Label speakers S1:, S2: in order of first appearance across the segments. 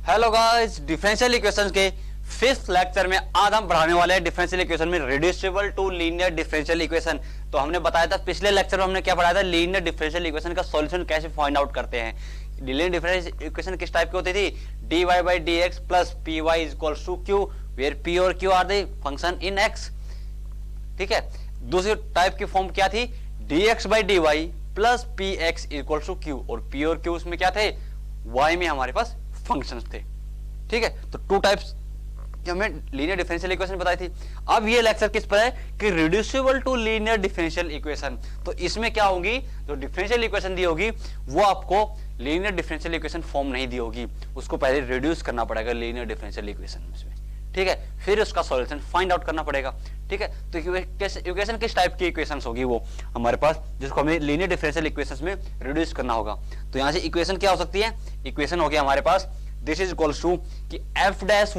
S1: Hello guys, differential equations के fifth lecture में आज हम पढ़ाने वाले हैं डिफरेंशियल इक्वेशन में reducible to linear differential equation. तो हमने बताया था पिछले लेक्चर में हमने क्या पढ़ाया था, लीनियर डिफरेंशियल इक्वेशन का सॉल्यूशन कैसे फाइंड आउट करते हैं। लीनियर डिफरेंशियल इक्वेशन किस टाइप की होती थी, dy by dx plus py is equals to q where p और q are the function in x। ठीक है, दूसरी टाइप की फॉर्म क्या थी, dx by dy plus px equals to q, और p और q उसमें क्या थे, y में हमारे पास फंक्शंस थे। ठीक है, तो टू टाइप्स हमने लीनियर डिफरेंशियल इक्वेशन बताई थी। अब ये लेक्चर किस पर है कि reducible to linear differential equation. तो इसमें क्या होगी, जो डिफरेंशियल इक्वेशन दी होगी वो आपको लीनियर डिफरेंशियल इक्वेशन फॉर्म नहीं दी होगी, उसको पहले रिड्यूस करना पड़ेगा लीनियर डिफरेंशियल इक्वेशन में। ठीक है, फिर उसका सॉल्यूशन फाइंड आउट करना पड़ेगा। ठीक है, तो इक्वेशन किस टाइप की इक्वेशन होगी वो हमारे पास, जिसको हमें लीनियर डिफरेंशियल इक्वेशंस में रिड्यूस करना होगा। तो यहां से इक्वेशन क्या हो सकती है, इक्वेशन हो गया हमारे पास दिस इज इक्वल्स टू कि एफ डैश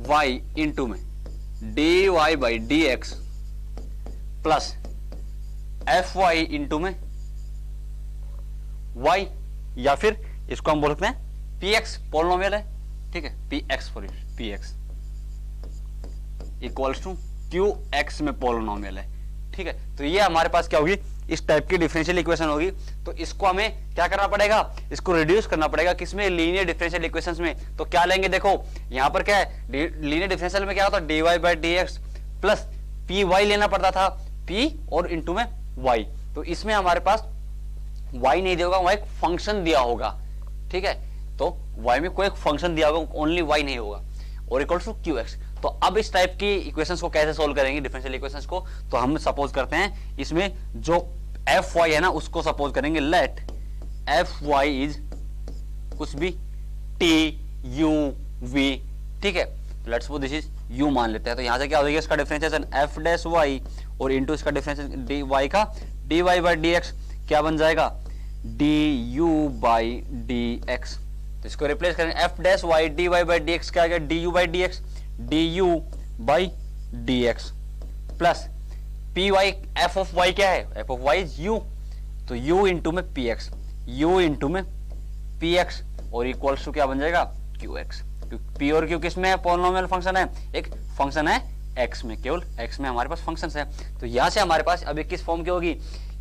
S1: वाई इंटू में D Y by D x plus f y into में वाई, या फिर इसको हम बोल सकते हैं पी एक्स पोलिनोमियल है। ठीक है, p x for p x equals to q x में पोलिनोमियल है। ठीक है, तो ये हमारे पास क्या होगी, इस टाइप की डिफरेंशियल इक्वेशन होगी। तो इसको हमें क्या करना पड़ेगा, इसको रिड्यूस करना पड़ेगा किसमें, लीनियर डिफरेंशियल इक्वेशंस में। तो क्या लेंगे, देखो यहां पर क्या है, लीनियर डिफरेंशियल में क्या होता है, dy by D x plus P y लेना पड़ता था, p और इंटू में y। तो इसमें हमारे पास y नहीं दिया होगा, वहां एक फंक्शन दिया होगा। ठीक है, तो y में कोई एक फंक्शन दिया होगा, ओनली y नहीं होगा, और इक्वल टू क्यू एक्स। तो अब इस टाइप की इक्वेशंस को कैसे सोल्व करेंगे डिफरेंशियल इक्वेशंस को, तो हम सपोज करते हैं इसमें जो एफ वाई है ना उसको सपोज करेंगे लेट एफ वाई इज कुछ भी टी यू वी। ठीक है, let's suppose this is u मान लेते हैं। तो यहां से क्या हो जाएगा, इसका डिफरेंशिएशन एफ डैश वाई और इंटू इसका डिफरेंशिएशन डी वाई का d Y by D x क्या बन जाएगा, d you by D x. तो इसको रिप्लेस करें, f dash y d Y by D x क्या आ गया, D you by D x, d you by D x plus P y, f of y क्या है, f of y is u, तो u into में p x, you into में p x और equals to क्या बन जाएगा, Q x. P और क्यू किस में है, पॉलिनोमियल फंक्शन है, एक फंक्शन है एक्स में, केवल एक्स में हमारे पास फंक्शन है। तो यहां से हमारे पास अभी किस फॉर्म की होगी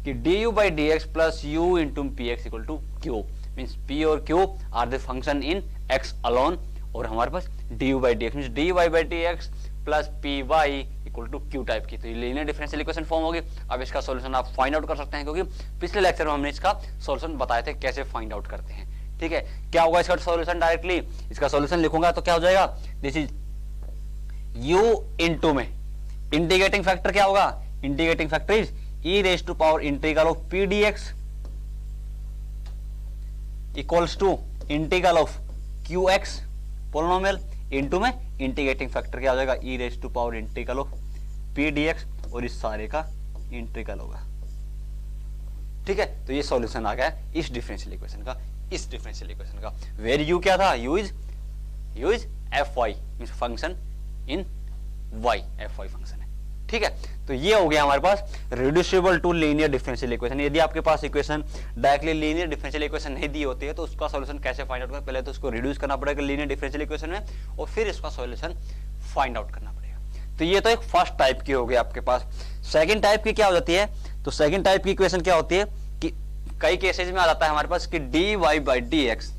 S1: कि D you by D x plus U into P x equal to Q, means P और Q are the function in X alone, और हमारे पास D you by D X means D Y by D x plus P Y equal to Q type की। तो ये linear differential equation form होगी। अब इसका सॉल्यूशन आप फाइंड आउट कर सकते हैं, क्योंकि पिछले लेक्चर में हमने इसका सॉल्यूशन बताए थे कैसे फाइंड आउट करते हैं। ठीक है, क्या होगा इसका सॉल्यूशन, डायरेक्टली इसका सॉल्यूशन लिखूंगा तो क्या हो जाएगा, दिस इज u इंटू में इंटीग्रेटिंग फैक्टर क्या होगा, integrating factor is e raise to power integral of p d x equals to integral of q x polynomial into में इंटीग्रेटिंग फैक्टर क्या हो जाएगा, e raise to power integral of p d x, और इस सारे का integral होगा। ठीक है, तो ये सॉल्यूशन आ गया इस डिफरेंशियल इक्वेशन का, इस डिफरेंशियल इक्वेशन का, वेर यू क्या था, u is F Y means function in y, F Y function है। ठीक है, तो ये हो गया हमारे पास reducible to linear differential equation. यदि आपके पास equation directly linear differential equation नहीं दी होती है तो उसका सॉल्यूशन कैसे फाइंड आउट करें, पहले तो उसको रिड्यूस करना पड़ेगा लीनियर डिफरेंशियल इक्वेशन में, और फिर इसका सॉल्यूशन फाइंड आउट करना पड़ेगा। तो ये तो एक फर्स्ट टाइप की हो गई आपके पास। सेकंड टाइप की क्या हो जाती है, तो सेकंड टाइप की इक्वेशन क्या होती है कि कई केसेस में आ जाता है हमारे पास कि d Y by D x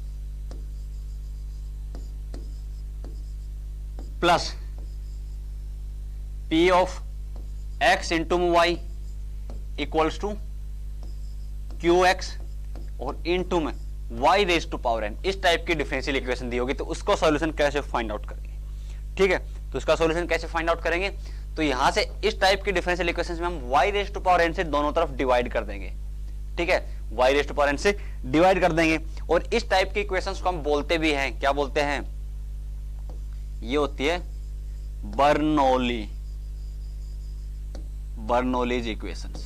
S1: plus p of x into y equals to q x और इंटू में y raise to power n. इस टाइप की डिफरेंशियल इक्वेशन दी होगी, तो उसको सॉल्यूशन कैसे फाइंड आउट करेंगे। ठीक है, तो इसका सॉल्यूशन कैसे फाइंड आउट करेंगे, तो यहां से इस टाइप की डिफरेंशियल इक्वेशन में हम y raise to power n से दोनों तरफ डिवाइड कर देंगे। ठीक है, y raise to power n से डिवाइड कर देंगे, और इस टाइप की इक्वेशंस को हम बोलते भी हैं, क्या बोलते हैं, ये होती है बर्नौलीज इक्वेशंस।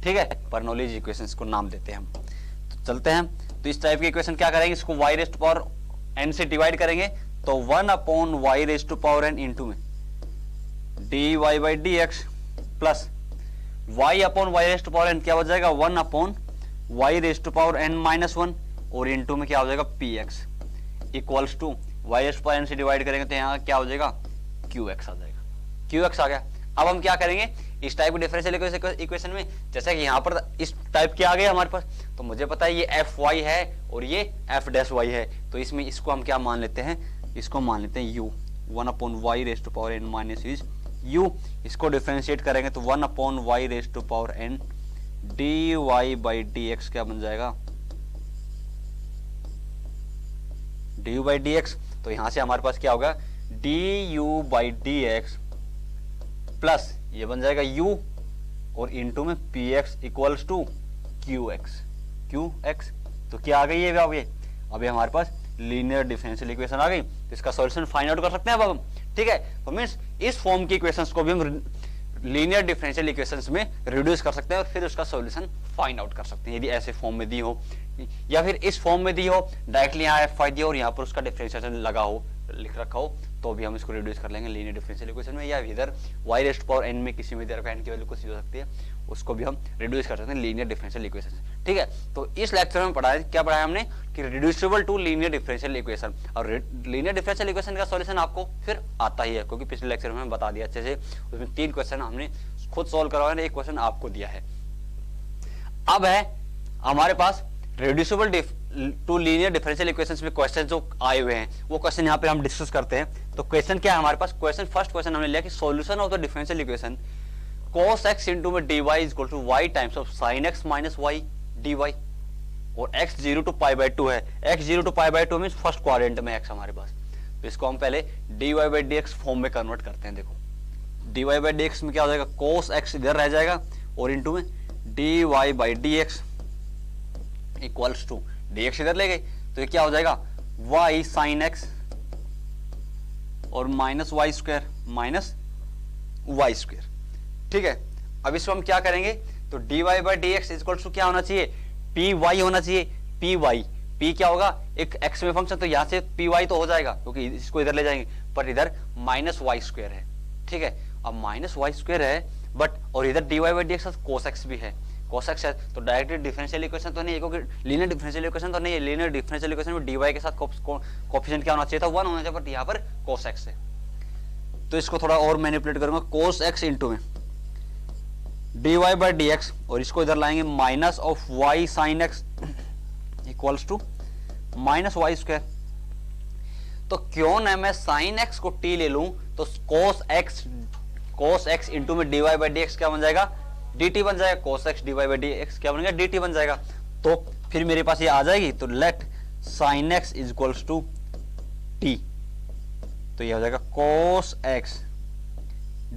S1: ठीक है, बर्नौलीज इक्वेशंस को नाम देते हैं हम। तो चलते हैं, तो इस टाइप की इक्वेशन क्या करेंगे, इसको y raise to power n से डिवाइड करेंगे, तो 1 upon y raise to power n into में dy by D x plus y upon y raise to power n क्या हो जाएगा, 1 upon y raise to power n minus one और into में क्या हो जाएगा p x equals to y raise to power n से डिवाइड करेंगे तो यहाँ क्या हो जाएगा क्यू एक्स आ जाएगा, क्यू एक्स आ गया। अब हम क्या करेंगे इस टाइप के डिफरेंशियल इक्वेशन में, जैसा कि यहाँ पर इस टाइप के आ गए हमारे पास, तो मुझे पता है ये एफ वाई है और ये एफ डैश वाई है, तो इसमें इसको हम क्या मान लेते हैं, इसको मान लेते हैं u, one upon y raise to power n minus is u. इसको डिफरेंशिएट करेंगे तो one upon y raise to power n d Y by D x क्या बन जाएगा, d you by D x. तो यहां से हमारे पास क्या होगा d you by D x plus ये बन जाएगा u और इनटू में p x equals to q x. तो क्या आ गई है अभी हमारे पास लीनियर डिफरेंशियल इक्वेशन आ गई, तो इसका सॉल्यूशन फाइंड आउट कर सकते हैं अब हम, ठीक है। तो मींस इस फॉर्म की इक्वेशंस को भी हम लीनियर डिफरेंशियल इक्वेशंस में रिड्यूस कर सकते हैं और फिर उसका सॉल्यूशन फाइंड आउट कर सकते हैं, यदि ऐसे फॉर्म में दी हो या फिर इस फॉर्म में दी हो डायरेक्टली यहाँ एफ वाई दिया और यहाँ पर उसका डिफरेंशिएशन लगा हो, लिख रखा हो, तो भी हम इसको रिड्यूस कर लेंगे लीनियर डिफरेंशियल इक्वेशन में, या इधर y raise to power n में किसी में n की वैल्यू कुछ हो सकती है, उसको भी हम रिड्यूस कर सकते हैं लीनियर डिफरेंशियल इक्वेशन से, ठीक है। तो इस लेक्चर में पढ़ाया क्या पढ़ाया हमने कि reducible to linear differential equation, और लीनियर डिफरेंशियल इक्वेशन का सॉल्यूशन आपको फिर आता ही है क्योंकि पिछले लेक्चर में बता दिया अच्छे से, उसमें 3 क्वेश्चन हमने खुद सॉल्व करवाया, एक क्वेश्चन आपको दिया है। अब है हमारे पास reducible to linear differential equations में क्वेश्चन जो आए हुए हैं वो क्वेश्चन यहाँ पे हम डिस्कस करते हैं। तो क्वेश्चन क्या है हमारे पास, क्वेश्चन फर्स्ट क्वेश्चन हमने लिया कि solution of the differential equation cos x into में dy is equal to y times of sin x minus y dy, और x 0 टू पाई बाई 2 है, x 0 to pi by 2 means first quadrant में x हमारे पास, तो इसको हम पहले dy बाई dx फॉर्म में कन्वर्ट करते हैं। देखो dy बाई dx में क्या हो जाएगा cos x इधर रह जाएगा और इनटू में dy by dx equals to dx इधर ले गए तो ये क्या हो जाएगा y sin x और minus Y square minus Y square, ठीक है। अब इसको हम क्या करेंगे तो dy by dx equals to क्या होना चाहिए py होना चाहिए, पी क्या होगा एक x में फंक्शन, तो यहां से py तो हो जाएगा क्योंकि इसको इधर ले जाएंगे, पर इधर माइनस वाई स्क्वायर है, ठीक है। अब माइनस वाई स्क्वायर है बट और इधर dy by dx cos x भी है, cos x है तो डायरेक्टली डिफरेंशियल इक्वेशन तो नहीं है क्योंकि लीनियर डिफरेंशियल इक्वेशन तो नहीं है, लीनियर डिफरेंशियल इक्वेशन में dy के साथ कोएफिशिएंट क्या होना चाहिए था 1 होना चाहिए, बट यहाँ पर cos x है। तो इसको थोड़ा और मैनिपुलेट करूंगा cos x इनटू में dy बाई dx और इसको इधर लाएंगे minus of y sin x equals to minus Y square. तो क्यों ना मैं sin x को t ले लूं तो cos x इनटू में dy बाई dx क्या बन जाएगा dt बन जाएगा, cos x dy by dx क्या बनेगा dt बन जाएगा। तो फिर मेरे पास ये आ जाएगी तो let sin x is equals to t, तो ये हो जाएगा cos x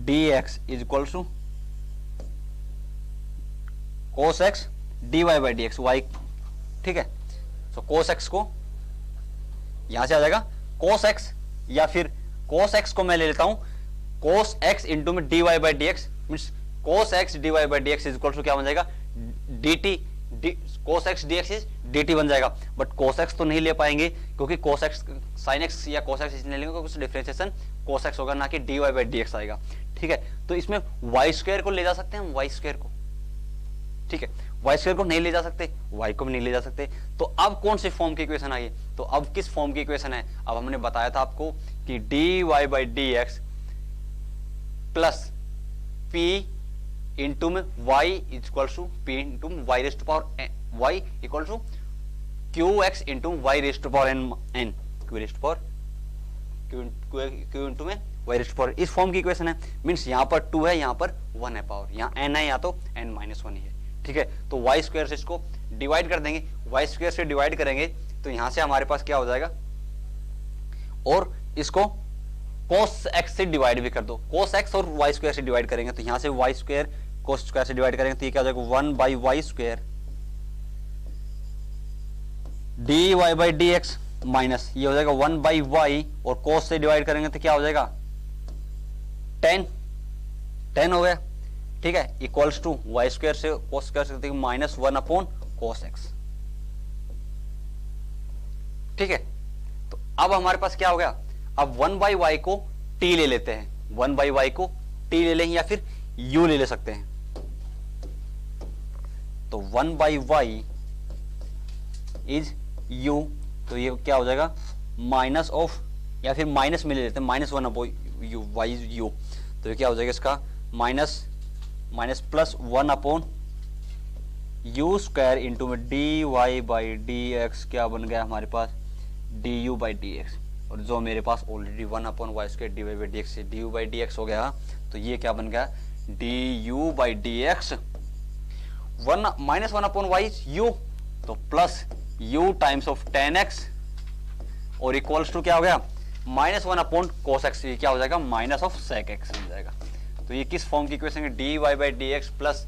S1: dx is equals to cos x dy by dx y, ठीक है। तो cos x को यहां से आ जाएगा cos x, या फिर cos x को मैं ले लेता हूं cos x इनटू में dy by dx means cos x dy by dx is equal to क्या बन जाएगा dt, cos x dx is dt बन जाएगा, बट cos x तो नहीं ले पाएंगे क्योंकि cos x sin x या cos x इसलिए लेंगे क्योंकि डिफरेंशिएशन cos x होगा ना कि dy बाई dx आएगा, ठीक है। तो इसमें y स्क्वायर को ले जा सकते हैं हम, y स्क्वायर को, ठीक है, y स्क्वायर को नहीं ले जा सकते, y को भी नहीं ले जा सकते। तो अब कौन सी फॉर्म की इक्वेशन आई, तो अब किस फॉर्म की इक्वेशन है, अब हमने बताया था आपको कि dy by dx plus p into में y equals to p into y raise to power y equal to q x into y raise to power n q raise to power q into में y raise to power, इस form की equation है। Means यहाँ पर 2 है यहाँ पर 1 है पावर, यहाँ n है यहाँ तो n माइनस 1 ही है, ठीक है। तो y स्क्वायर से इसको डिवाइड कर देंगे, y स्क्वायर से डिवाइड करेंगे तो यहाँ से हमारे पास क्या हो जाएगा, और इसको cos x से डिवाइड भी कर दो, cos x और y स्क्वायर से डिवाइड करेंगे तो यहाँ से y स्क्वायर cos स्क्वायर से डिवाइड करेंगे तो ये क्या हो जाएगा 1 by y square D Y by D x minus ये हो जाएगा 1 बाई वाई और cos से डिवाइड करेंगे तो क्या हो जाएगा 10 हो गया, ठीक है, इक्वल्स टू वाई स्क्वायर से cos स्क्वायर से माइनस 1 अपॉन cos x, ठीक है। तो अब हमारे पास क्या हो गया, अब 1 बाई वाई को t ले लेते हैं, 1 बाई वाई को t ले लें या फिर u ले सकते हैं। तो 1 बाई वाई इज u, तो ये क्या हो जाएगा माइनस ऑफ, या फिर माइनस में ले लेते हैं minus one upon U, Y U, तो ये क्या हो जाएगा इसका minus plus one upon U square into में D Y by D x, क्या बन गया हमारे पास D you by D x, और जो मेरे पास already one upon Y square D Y by D X से D you by D x हो गया, तो ये क्या बन गया D you by D x one minus one upon Y U, तो plus U times of ten X और इक्वल्स टू क्या हो गया minus one upon cos X, ये क्या हो जाएगा माइनस ऑफ सेक एक्स बन जाएगा। तो ये किस फॉर्म की इक्वेशन है, d Y by D x plus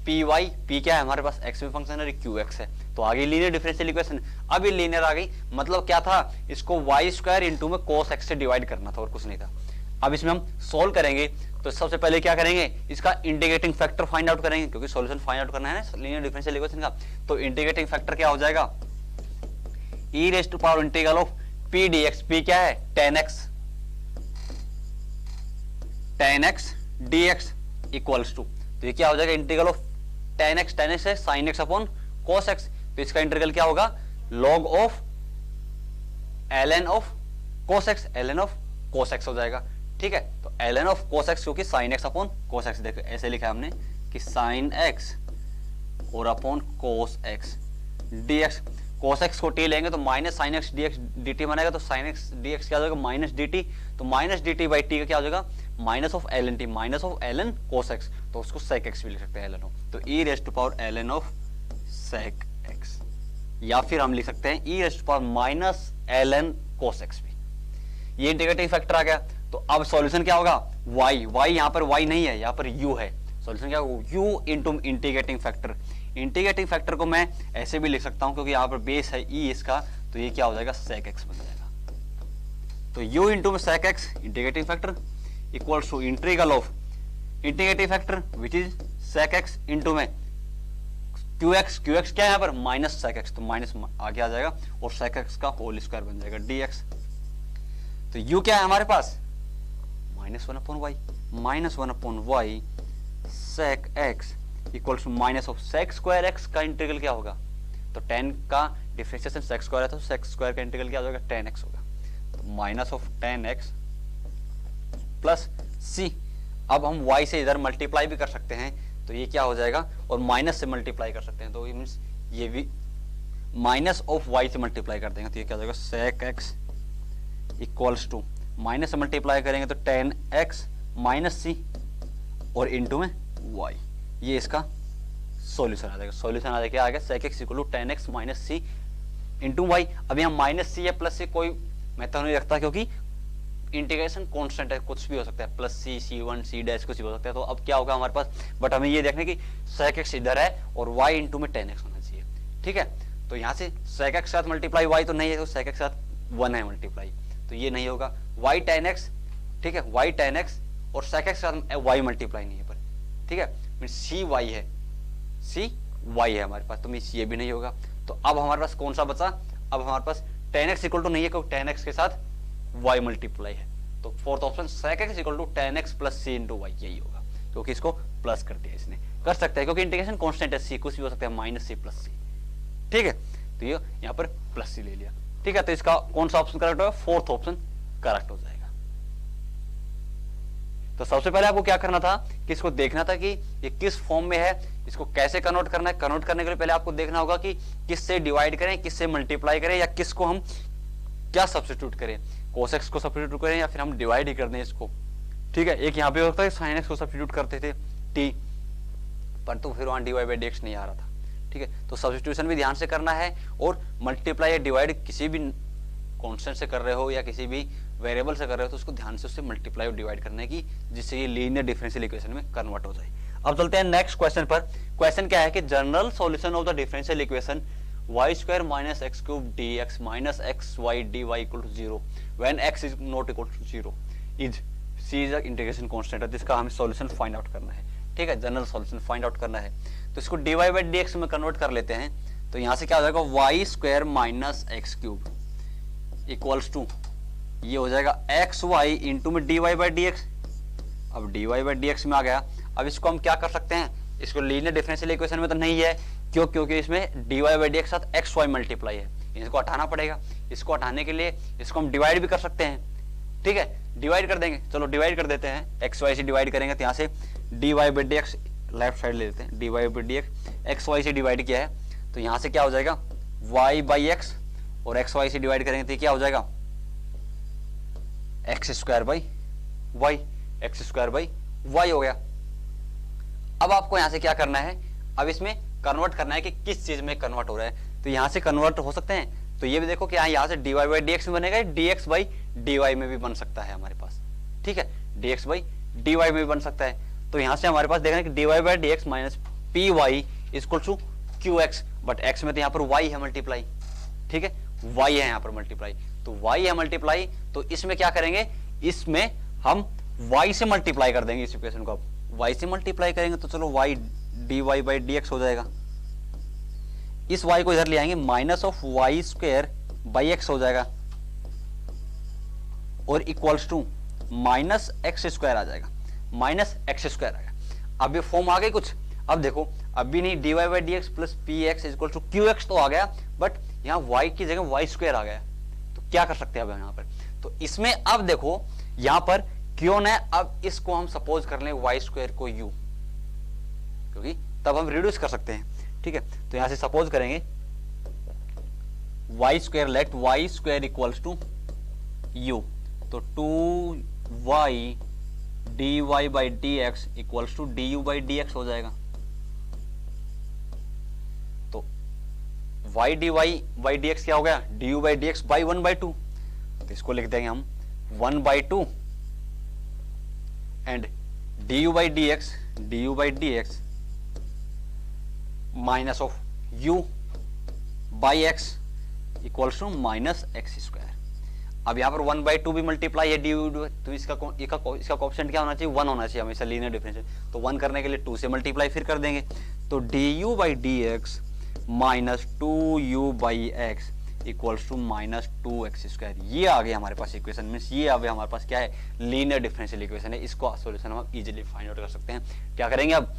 S1: P y, p क्या है हमारे पास एक्स में फंक्शन है, क्यू एक्स है, तो आगे लीनियर डिफरेंशियल इक्वेशन, अब ये लीनियर आ गई, मतलब क्या था इसको वाई स्क्वायर इंटू में कोस एक्स से डिवाइड करना था और कुछ नहीं था। अब इसमें हम सोल्व करेंगे, तो सबसे पहले क्या करेंगे इसका इंटीग्रेटिंग फैक्टर फाइंड आउट करेंगे, क्योंकि सॉल्यूशन फाइंड आउट करना है ना लीनियर डिफरेंशियल इक्वेशन का। तो इंटीग्रेटिंग फैक्टर क्या हो जाएगा e raise to power integral of p d x, p क्या है tan x d x equals to, तो ये क्या हो जाएगा इंटीग्रल ऑफ टेन एक्स है sine x upon cos x, तो इसका इंटीग्रल क्या होगा log of ln of cos x, ln of cos x हो जाएगा। ठीक है, तो ln ऑफ कोस एक्स क्योंकि sine x upon cos x, देखो ऐसे लिखा है हमने कि साइन एक्स और upon cos x d x, cos x को टी लेंगे तो minus sine x d x d t बनेगा, तो साइन एक्स डी एक्स क्या हो जाएगा माइनस डी टी, तो minus d t by t का क्या हो जाएगा minus of l n t, minus of l n cos x, तो उसको सेक एक्स भी लिख सकते हैं एल एन ऑफ, तो e raise to power l n of sec x, या फिर हम लिख सकते हैं e raise to power minus l n cos x भी। ये इंटीग्रेटिंग फैक्टर आ गया, तो अब सॉल्यूशन क्या होगा वाई, वाई यहाँ पर वाई नहीं है यहाँ पर यू है, सॉल्यूशन क्या होगा you into integrating factor, integrating factor को मैं ऐसे भी लिख सकता हूं क्योंकि यहाँ पर बेस है ई इसका, तो ये क्या हो जाएगा सेक एक्स बन जाएगा, तो u इंटू में sec X integrating factor equals to integral of integrating factor which is sec X into में क्यू एक्स क्या है यहाँ पर माइनस सेक एक्स, तो माइनस आगे आ जाएगा और सेक एक्स का होल स्क्वायर बन जाएगा डी एक्स, तो u क्या है हमारे पास minus one upon Y sec x equals to minus of sec square X का इंटीग्रल क्या होगा, तो 10 का डिफरेंशिएशन सेक स्क्वायर है, तो सेक स्क्वायर का इंटीग्रल क्या हो जाएगा 10x होगा, तो minus of 10x plus c, अब हम y से इधर मल्टीप्लाई भी कर सकते हैं, तो ये क्या हो जाएगा और माइनस से मल्टीप्लाई कर सकते हैं, तो मींस ये भी माइनस ऑफ y से मल्टीप्लाई कर देंगे, तो ये क्या हो जाएगा sec x equals to minus से मल्टीप्लाई करेंगे तो 10x माइनस c और इंटू में y, ये इसका सॉल्यूशन आ जाएगा, सॉल्यूशन आ जाएगा आगे sec x equal to 10x minus c into y, अब यहाँ माइनस सी है प्लस सी कोई मेथड नहीं रखता क्योंकि इंटीग्रेशन कांस्टेंट है, कुछ भी हो सकता है प्लस सी सी वन सी डैश कुछ भी हो सकता है, तो अब क्या होगा हमारे पास, बट हमें ये देखने की sec x इधर है और y इंटू में 10x होना चाहिए। ठीक है, तो यहाँ से sec x साथ मल्टीप्लाई y तो नहीं है, तो sec x साथ 1 है मल्टीप्लाई, तो ये नहीं होगा y 10x, ठीक है y 10x और sec x साथ y मल्टीप्लाई नहीं है पर, ठीक है सी वाई है, सी वाई है हमारे पास, तो मीन्स ये भी नहीं होगा, तो अब हमारे पास कौन सा बचा, अब हमारे पास 10x इक्वल टू नहीं है क्योंकि 10x के साथ y मल्टीप्लाई है, तो fourth option sec x equal to 10x plus c into y यही होगा, क्योंकि इसको प्लस कर दिया इसने, कर सकता है क्योंकि इंटीग्रेशन कांस्टेंट है, c कुछ भी हो सकता है माइनस c प्लस c। ठीक है, तो ये यहाँ पर प्लस c ले लिया। ठीक है, तो इसका कौन सा ऑप्शन करेक्ट होगा, फोर्थ ऑप्शन करेक्ट हो जाएगा। तो सबसे पहले आपको क्या करना था कि इसको देखना था कि ये किस फॉर्म में है, इसको कैसे कन्वर्ट करना है, कन्वर्ट करने के लिए पहले आपको देखना होगा कि किससे डिवाइड करें, किससे मल्टीप्लाई करें, या किसको हम क्या सब्स्टिट्यूट करें, cos x को सब्स्टिट्यूट करें या फिर हम डिवाइड ही कर दें इसको। ठीक है, एक यहाँ पे होता है sin x को सब्स्टिट्यूट करते थे t, पर तो फिर वहां dy बाई dx नहीं आ रहा था। ठीक है, तो सब्स्टिट्यूशन भी ध्यान से करना है, और मल्टीप्लाई या डिवाइड किसी भी कांस्टेंट से कर रहे हो या किसी भी वेरिएबल से कर रहे हो तो उसको ध्यान से उससे मल्टीप्लाई और डिवाइड करने की, जिससे ये लीनियर डिफरेंशियल इक्वेशन में कन्वर्ट हो जाए। अब चलते हैं नेक्स्ट क्वेश्चन पर। क्वेश्चन क्या है कि general solution of the differential equation y square minus x cube d x minus x y d y equal to 0 when x is not equal to 0 is c is integration constant है, जिसका हमें solution find out करना है। ठीक है, general solution find out करना है, तो इसको dy बाई dx में कन्वर्ट कर लेते हैं, तो यहाँ से क्या हो जाएगा y square minus x cube equals to ये हो जाएगा एक्स वाई इंटू में D Y by D x. अब D Y by D X में आ गया, अब इसको हम क्या कर सकते हैं, इसको लीनियर डिफरेंशियल इक्वेशन में तो नहीं है, क्यों? क्योंकि इसमें dy बाई डी एक्स साथ एक्स वाई मल्टीप्लाई है, इसको हटाना पड़ेगा। इसको हटाने के लिए इसको हम डिवाइड भी कर सकते हैं, ठीक है, डिवाइड कर देंगे। चलो डिवाइड कर देते हैं, एक्स वाई से डिवाइड करेंगे तो यहाँ से dy by D x left side ले लेते हैं, dy by D x y से डिवाइड किया है तो यहाँ से क्या हो जाएगा y बाई एक्स, और एक्स वाई से डिवाइड करेंगे तो क्या हो जाएगा x square by y, x square by y हो गया। अब आपको यहां से क्या करना है, अब इसमें कन्वर्ट करना है कि किस चीज में कन्वर्ट हो रहा है। तो यहां से कन्वर्ट हो सकते हैं, तो ये भी देखो कि यहाँ से dy बाई डी एक्स में बनेगा, dx बाई dy में भी बन सकता है हमारे पास, ठीक है, dx बाई dy में भी बन सकता है। तो यहां से हमारे पास देखना है कि dy by D x minus p Y equal to q x, but x में तो यहाँ पर y है मल्टीप्लाई, ठीक है, y है यहाँ पर मल्टीप्लाई, तो y है मल्टीप्लाई, तो इसमें क्या करेंगे, इसमें हम y से मल्टीप्लाई कर देंगे, इस इक्वेशन को अब y से मल्टीप्लाई करेंगे तो चलो y dy by D x हो जाएगा। इस y को इधर ले आएंगे, minus of Y square by X हो जाएगा, और equals to minus x square आ जाएगा, माइनस एक्स स्क्वायर आ गया। अब ये फॉर्म आ गई कुछ। अब देखो अभी नहीं dy by D x plus p x equal to q x तो आ गया, बट यहाँ y की जगह वाई स्क्वायर आ गया, तो क्या कर सकते हैं अब यहाँ पर, तो इसमें अब देखो यहाँ पर क्यों न, अब इसको हम सपोज कर लें वाई स्क्वायर को u, क्योंकि तब हम रिड्यूस कर सकते हैं, ठीक है। तो यहां से सपोज करेंगे y square, let y square equals to u, तो 2y dy by D x equals to du by D x हो जाएगा। तो y dy by D x क्या हो गया, du by D x by 1/2, तो इसको लिख देंगे हम 1/2 and du by D x minus of u by x equals to minus x square. अब यहाँ पर 1/2 भी मल्टीप्लाई है du, तो इसका कोएफिशिएंट क्या होना चाहिए, 1 होना चाहिए हमेशा लीनियर डिफरेंशियल, तो 1 करने के लिए 2 से मल्टीप्लाई फिर कर देंगे, तो du by D x minus 2u by x equals to minus 2x square. ये आ गया हमारे पास इक्वेशन, मीन्स ये अब हमारे पास क्या है, लीनियर डिफरेंशियल इक्वेशन है। इसको सॉल्यूशन हम इजीली फाइंड आउट कर सकते हैं। क्या करेंगे अब,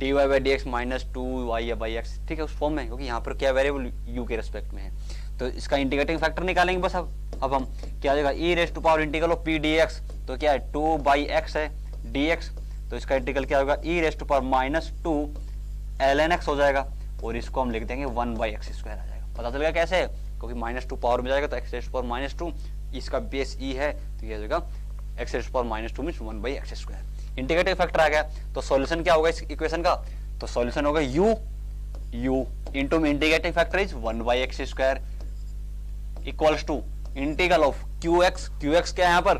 S1: dy by D x minus 2y by x, ठीक है, उस फॉर्म में, क्योंकि यहाँ पर क्या वेरिएबल u के रेस्पेक्ट में है, तो इसका इंटीग्रेटिंग फैक्टर निकालेंगे बस। अब हम क्या आ जाएगा, e raise to power integral of p dx, तो क्या है 2 बाई एक्स है dx, तो इसका इंटीग्रल क्या होगा, e raise to power minus 2 ln x हो जाएगा, और इसको हम लिख देंगे 1 बाई एक्स स्क्वायर आ जाएगा। पता चल गया कैसे, क्योंकि माइनस 2 पावर में जाएगा तो x raise to power minus 2, इसका बेस e है, तो ये हो जाएगा x raise to power minus 2 means 1 by x square. Integrative factor आ गया, तो सॉल्यूशन क्या होगा इस इक्वेशन का, तो सॉल्यूशन होगा u इंटू में integrating factor is 1 by x square equals to integral of qx क्या है यहाँ पर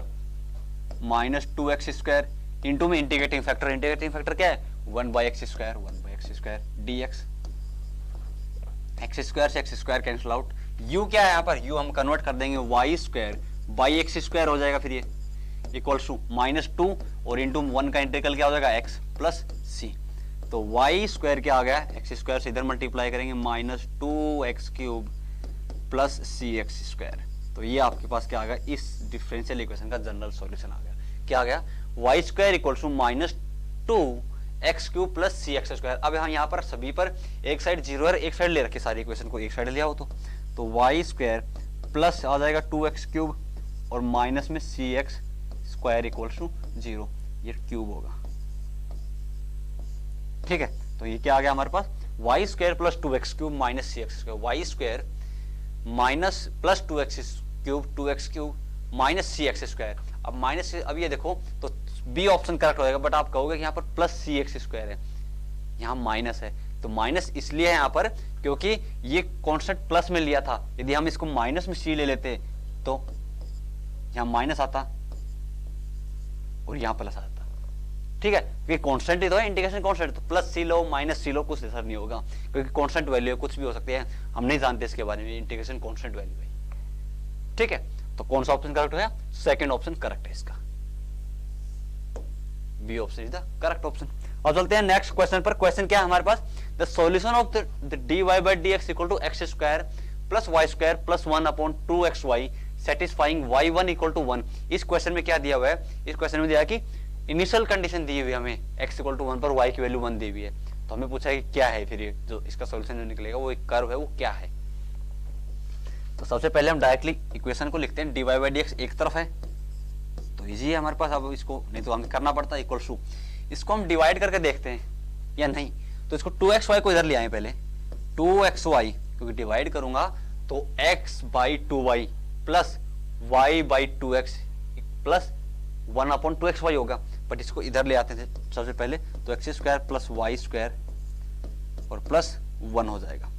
S1: माइनस 2x स्क्वायर, इंटू में इंटीग्रेटिंग फैक्टर क्या है 1 by x square dx। X square से X square cancel out, u क्या है यहाँ पर, u हम कन्वर्ट कर देंगे y square by x square हो जाएगा, फिर ये इक्वल्स टू माइनस 2 और इंटू 1 का इंटीग्रल क्या हो जाएगा x प्लस सी, तो वाई स्क्वायर क्या आ गया, एक्स स्क्वायर से इधर मल्टीप्लाई करेंगे minus 2x cube plus c x square, तो ये आपके पास क्या आ गया, इस डिफरेंशियल इक्वेशन का जनरल सॉल्यूशन आ गया। क्या आ गया, y square equals to minus 2x cube plus c x square. अब यहाँ पर सभी पर एक साइड 0 है, एक साइड ले रखे, सारी इक्वेशन को एक साइड ले आओ, तो वाई स्क्वायर प्लस आ जाएगा 2x क्यूब और माइनस में सी एक्स स्क्वायर इक्वल्स टू 0, ये क्यूब होगा, ठीक है। तो ये क्या आ गया हमारे पास, Y square plus 2x cube minus C x square, Y square minus plus 2x cube minus C x square. अब माइनस, अब ये देखो तो बी ऑप्शन करेक्ट हो जाएगा, बट आप कहोगे कि यहाँ पर प्लस सी एक्स स्क्वायर है, यहाँ माइनस है, तो माइनस इसलिए है यहाँ पर क्योंकि ये कांस्टेंट प्लस में लिया था, यदि हम इसको माइनस में सी ले लेते तो यहाँ माइनस आता और यहाँ प्लस आता, ठीक है, क्योंकि कांस्टेंट ही तो है, इंटीग्रेशन कांस्टेंट, तो प्लस सी लो माइनस सी लो कुछ असर नहीं होगा, क्योंकि कांस्टेंट वैल्यू है, कुछ भी हो सकती है, हम नहीं जानते इसके बारे में, इंटीग्रेशन कांस्टेंट वैल्यू है, ठीक है। तो कौन सा ऑप्शन करेक्ट है, सेकंड ऑप्शन करेक्ट है इसका, B option is the correct option. और चलते हैं नेक्स्ट क्वेश्चन पर। क्वेश्चन क्या है हमारे पास, the solution of the dy by D x equal to X square plus Y square plus 1 upon 2xy satisfying y1 equal to 1। इस question में क्या दिया हुआ है, इस क्वेश्चन में दिया कि इनिशियल कंडीशन दी हुई है हमें x इक्वल टू 1 पर y की वैल्यू 1 दी हुई है, तो हमें पूछा है कि क्या है फिर ये जो इसका सॉल्यूशन जो निकलेगा वो एक कर्व है वो क्या है। तो सबसे पहले हम डायरेक्टली इक्वेशन को लिखते हैं, dy बाई डी एक्स एक तरफ है तो इजी है हमारे पास, अब इसको नहीं तो हमें करना पड़ता है इक्वल टू, इसको हम डिवाइड करके देखते हैं या नहीं। तो इसको 2xy को इधर ले आए पहले, 2xy क्योंकि डिवाइड करूंगा तो x by 2y plus y by 2x plus 1/2xy होगा, बट इसको इधर ले आते थे सबसे पहले, तो x square plus Y square और प्लस 1 हो जाएगा।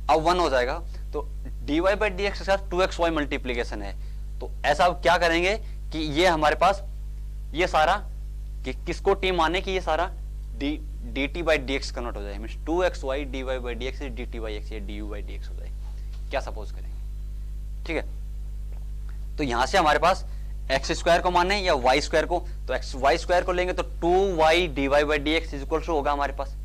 S1: अब 1 हो जाएगा तो dy बाई डी एक्स के साथ 2xy मल्टीप्लीकेशन है, तो ऐसा अब क्या करेंगे कि ये हमारे पास ये सारा कि किसको टी माने कि ये सारा dt by D x convert हो जाए, means 2xy dy by D x dt by x या du बाई डी एक्स हो जाए, क्या सपोज करेंगे। ठीक है, तो यहां से हमारे पास एक्स स्क्वायर को माने या वाई स्क्वायर को, तो एक्स वाई स्क्वायर को लेंगे तो 2y dy by D x equal to होगा हमारे पास।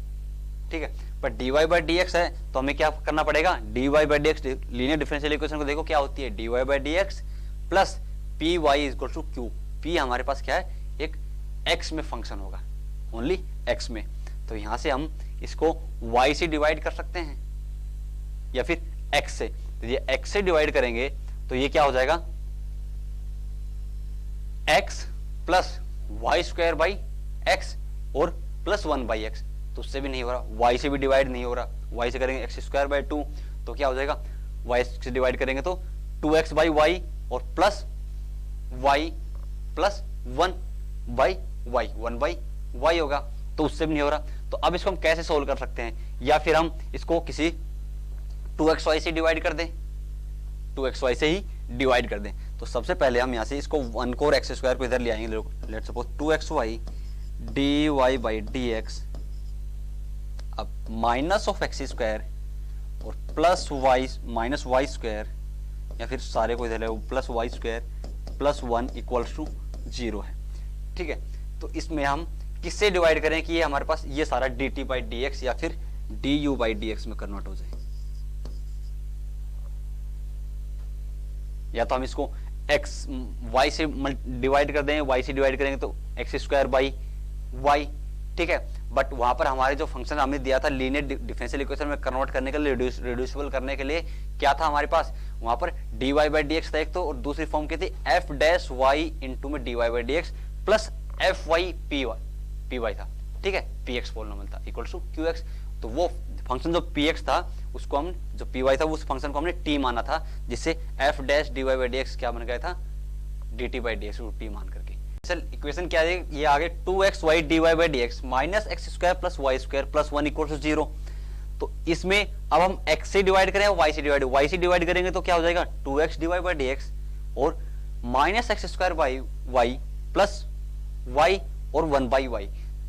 S1: ठीक है, पर dy बाई डी एक्स है तो हमें क्या करना पड़ेगा, dy by D x linear differential equation को देखो क्या होती है, dy by D x plus P Y equal to q. P हमारे पास क्या है, एक x में फंक्शन होगा, ओनली x में, तो यहां से हम इसको y से डिवाइड कर सकते हैं या फिर x से, तो ये x से डिवाइड करेंगे तो ये क्या हो जाएगा, x plus Y square by x और प्लस 1 बाई एक्स, तो उससे भी नहीं हो रहा, y से भी डिवाइड नहीं हो रहा, y से करेंगे एक्स स्क्वायर बाई 2 तो क्या हो जाएगा, y से डिवाइड करेंगे तो 2x बाई वाई और plus y plus 1 by y, 1 by y होगा, तो उससे भी नहीं हो रहा। तो अब इसको हम कैसे सोल्व कर सकते हैं, या फिर हम इसको किसी 2xy से डिवाइड कर दें, 2xy से ही डिवाइड कर दें। तो सबसे पहले हम यहाँ से इसको 1 को और एक्स स्क्वायर को इधर ले आएंगे, let's suppose 2xy dy by D x, अब माइनस ऑफ एक्स स्क्वायर और plus y minus Y square, या फिर सारे को इधर ले plus Y square plus 1 equals to 0 है। ठीक है, तो इसमें हम किससे डिवाइड करें कि ये हमारे पास ये सारा dt बाई डी एक्स या फिर du बाई डी एक्स में कन्वर्ट हो जाए, या तो हम इसको x y से डिवाइड कर दें, y से डिवाइड करेंगे तो एक्स स्क्वायर बाई वाई। ठीक है, बट वहां पर हमारे जो फंक्शन हमने दिया था लीनियर डिफरेंशियल इक्वेशन में कन्वर्ट करने के लिए, रिड्यूसिबल करने के लिए क्या था हमारे पास, वहां पर dy बाई डी एक्स था एक तो, और दूसरी फॉर्म की थी f डैश y इंटू में dy by D x plus f y p y था। ठीक है, पी एक्स पॉलिनोमियल था इक्वल टू क्यू एक्स, तो वो फंक्शन जो पी एक्स था उसको हम जो पी वाई था उस फंक्शन को हमने टी माना था, जिससे f dash d Y by D x क्या बन गया था, d t by D x t मान करके। चल इक्वेशन क्या है, ये आगे 2xy dy by D x minus x square plus Y square plus 1 equal to 0। तो इसमें अब हम x से डिवाइड करें y से डिवाइड, y से डिवाइड करेंगे तो क्या हो जाएगा 2x dy by D x और minus x square by Y plus y और 1 बाई वाई,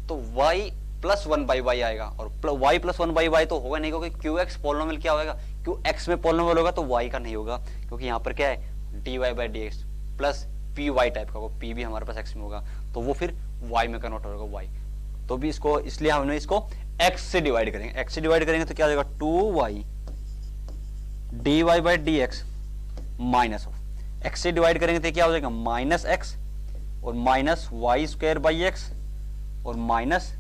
S1: तो y प्लस 1 बाई वाई आएगा, और y प्लस 1 बाई वाई तो होगा नहीं, क्योंकि क्यू एक्स पॉलिनोमियल क्या होगा, क्यू एक्स में पॉलिनोमियल होगा तो y का नहीं होगा, क्योंकि यहाँ पर क्या है dy by D x plus P y type का होगा, p भी हमारे पास x में होगा तो वो फिर y में कन्वर्ट होगा y, तो भी इसको इसलिए हमने इसको x से डिवाइड करेंगे, x से डिवाइड करेंगे तो क्या हो जाएगा 2y dy by D x minus of x से डिवाइड करेंगे तो क्या हो जाएगा माइनस x और minus Y square by x और minus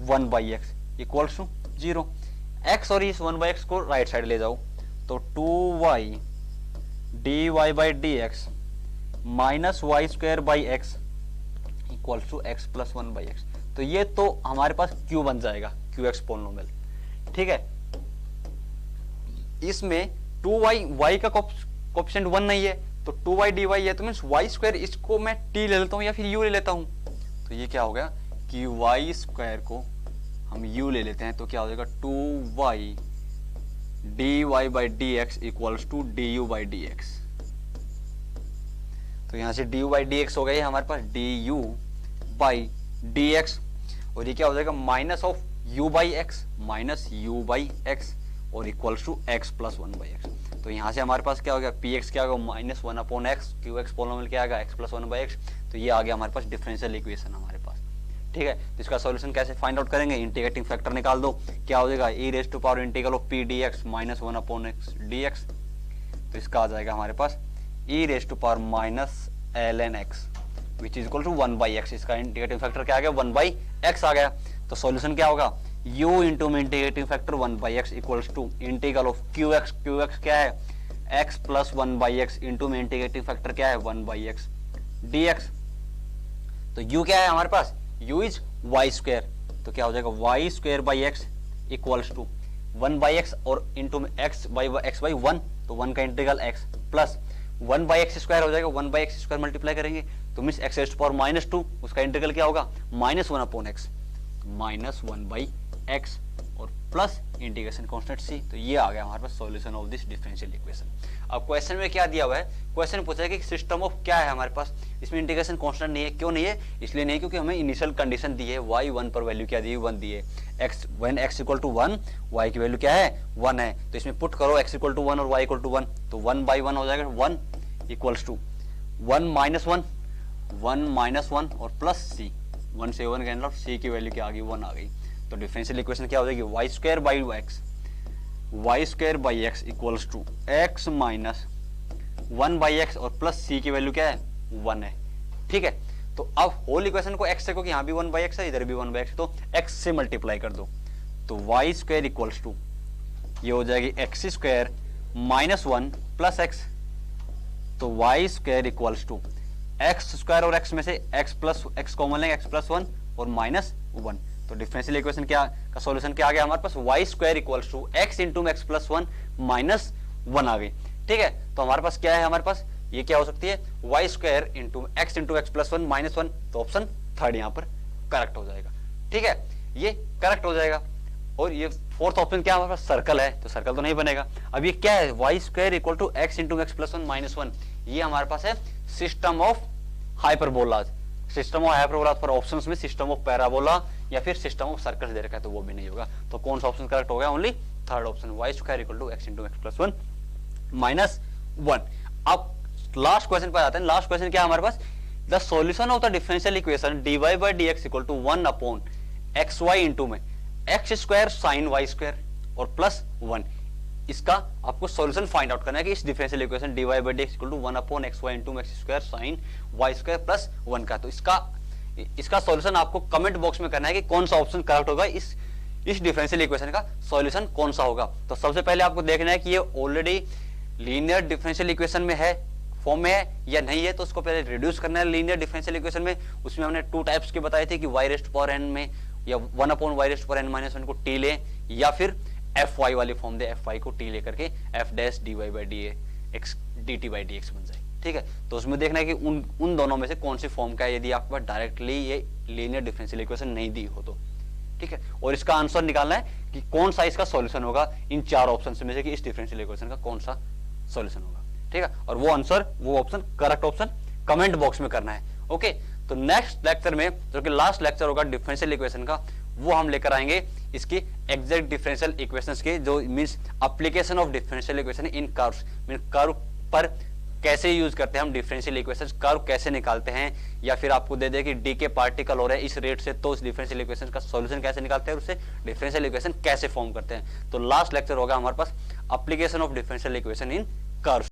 S1: 1 by x equals to 0। x और इस 1 बाई एक्स को राइट साइड ले जाओ तो 2y dy by D x minus Y square by x equals to x plus 1 by x, तो ये तो हमारे पास q बन जाएगा, क्यू एक्स पॉलिनोमियल। ठीक है, इसमें 2y y का कोएफिशिएंट 1 नहीं है तो 2y dy है, तो मीन्स वाई स्क्वायर, इसको मैं t ले लेता हूँ या फिर u ले लेता हूँ, तो ये क्या हो गया कि वाई स्क्वायर को हम u ले लेते हैं तो क्या हो जाएगा 2y dy by D x equals to du by D x, तो यहां से du बाई डी एक्स हो गया हमारे पास du बाई डी एक्स, और ये क्या हो जाएगा minus of u by X minus u by x और equals to x plus 1 by x, तो यहाँ से हमारे पास क्या हो गया पी एक्स क्या होगा minus 1 upon x, Q x polynomial क्या आएगा x प्लस 1 बाई एक्स, तो ये आ गया हमारे पास डिफरेंशियल इक्वेशन हमारे पास। ठीक है, तो इसका सॉल्यूशन कैसे फाइंड आउट करेंगे, इंटीग्रेटिंग फैक्टर निकाल दो, क्या हो जाएगा e raise to power integral of p d x minus 1 upon x d x, तो इसका आ जाएगा हमारे पास e raise to power minus ln x which is equal to 1 by x, इसका इंटीग्रेटिंग फैक्टर क्या आ गया 1 बाई एक्स आ गया, तो सॉल्यूशन क्या होगा u इंटू में integrating factor 1/x equals to integral of qx, qx क्या है x प्लस 1/x इंटू में इंटीग्रेटिंग फैक्टर क्या है 1/x dx। तो u क्या है हमारे पास, u इज y स्क्वायर, तो क्या हो जाएगा y square by x equals to 1/x और इंटू में x बाई 1, तो 1 का integral x plus 1/x square हो जाएगा, 1/x स्क्वायर मल्टीप्लाई करेंगे तो मीन्स x रेज़्ड पावर -2, उसका इंटीग्रल क्या होगा -1/x, -1/x और प्लस इंटीग्रेशन कांस्टेंट c। तो ये आ गया हमारे पास solution of this differential equation. अब क्वेश्चन में क्या दिया हुआ है, क्वेश्चन पूछा है कि सिस्टम ऑफ क्या है हमारे पास, इसमें इंटीग्रेशन कांस्टेंट नहीं है। क्यों नहीं है, इसलिए नहीं क्योंकि हमें इनिशियल कंडीशन दी है y 1 पर वैल्यू क्या दी है 1 दी है, x when x equal to 1 y की वैल्यू क्या है 1 है, तो इसमें पुट करो x इक्वल टू 1 और y इक्वल टू 1, तो 1/1 हो जाएगा 1 इक्वल्स टू 1 -1 और प्लस c, 1 से 1 कैंसिल, c की वैल्यू क्या आ गई 1 आ गई। तो डिफरेंशियल इक्वेशन क्या हो जाएगी y square by x equals to x minus 1/x और प्लस c की वैल्यू क्या है 1 है। ठीक है, तो अब होल इक्वेशन को x से, क्योंकि यहाँ भी 1/x है इधर भी 1/x, तो x से मल्टीप्लाई कर दो, तो y स्क्वायर इक्वल्स टू ये हो जाएगी x स्क्वायर -1 प्लस x, तो y square equals to x square और x में से x कॉमन लेंगे, x प्लस 1 और -1, तो डिफरेंशियल इक्वेशन क्या का सॉल्यूशन क्या आ गया हमारे पास y square equals to x into x plus 1 -1 आ गई। ठीक है, तो हमारे पास क्या है, हमारे पास ये क्या हो सकती है y square into x plus 1 -1, तो ऑप्शन थर्ड यहाँ पर करेक्ट हो जाएगा। ठीक है, ये करेक्ट हो जाएगा। और ये फोर्थ ऑप्शन क्या है हमारे पास, सर्कल है, तो सर्कल तो नहीं बनेगा। अब ये क्या है y square equal to x into x plus 1 -1, ये हमारे पास है system of hyperbolas. System of hyperbolas पर ऑप्शंस में सिस्टम ऑफ पैराबोला या फिर सिस्टम ऑफ सर्कल दे रखा है, तो वो भी नहीं होगा। तो कौन सा ऑप्शन करेक्ट हो गया, only third option y square equal to x into x plus 1 -1। अब लास्ट क्वेश्चन पर आते हैं। लास्ट क्वेश्चन क्या है हमारे पास, the solution of the differential equation dy by dx equal to 1/xy into में x square sine y square और प्लस 1। इसका आपको सॉल्यूशन फाइंड आउट करना है कि इस differential equation dy by dx equal to 1/xy into x square sine y square plus 1 का। तो इसका सॉल्यूशन आपको कमेंट बॉक्स में करना है कि कौन सा ऑप्शन करेक्ट होगा, इस डिफरेंशियल इक्वेशन का सॉल्यूशन कौन सा होगा। तो सबसे पहले आपको देखना है कि ये ऑलरेडी लीनियर डिफरेंशियल इक्वेशन में है, फॉर्म में है या नहीं है, तो उसको पहले रिड्यूस करना है लीनियर डिफरेंशियल इक्वेशन में। उसमें हमने 2 टाइप्स के बताए थे कि y रेस्ट पावर n में या 1/y rest power n minus 1 को t ले, या फिर fy वाली फॉर्म दे, fy को t लेकर के f dash dy by dx dt by dx बन जाए। ठीक है, तो उसमें देखना है कि उन दोनों में से कौन सी फॉर्म का है, यदि आपके पास डायरेक्टली ये लीनियर डिफरेंशियल इक्वेशन नहीं दी हो तो। ठीक है, और इसका आंसर निकालना है कि कौन सा इसका सॉल्यूशन होगा इन 4 ऑप्शन में से, कि इस डिफरेंशियल इक्वेशन का कौन सा सॉल्यूशन होगा। ठीक है, और वो आंसर, वो option, correct option comment box में करना है। ओके, तो नेक्स्ट लेक्चर में, जो कि लास्ट लेक्चर होगा डिफरेंशियल इक्वेशन का, वो हम लेकर आएंगे इसकी एग्जैक्ट डिफरेंशियल इक्वेशंस के, जो means application of differential equation in curves, means curve पर कैसे यूज करते हैं हम डिफरेंशियल इक्वेशंस, कर्व कैसे निकालते हैं, या फिर आपको दे दे कि डी के पार्टिकल हो रहे हैं इस रेट से, तो उस डिफरेंशियल इक्वेशन का सॉल्यूशन कैसे निकालते हैं, उससे डिफरेंशियल इक्वेशन कैसे फॉर्म करते हैं। तो लास्ट लेक्चर होगा हमारे पास application of differential equation in curves.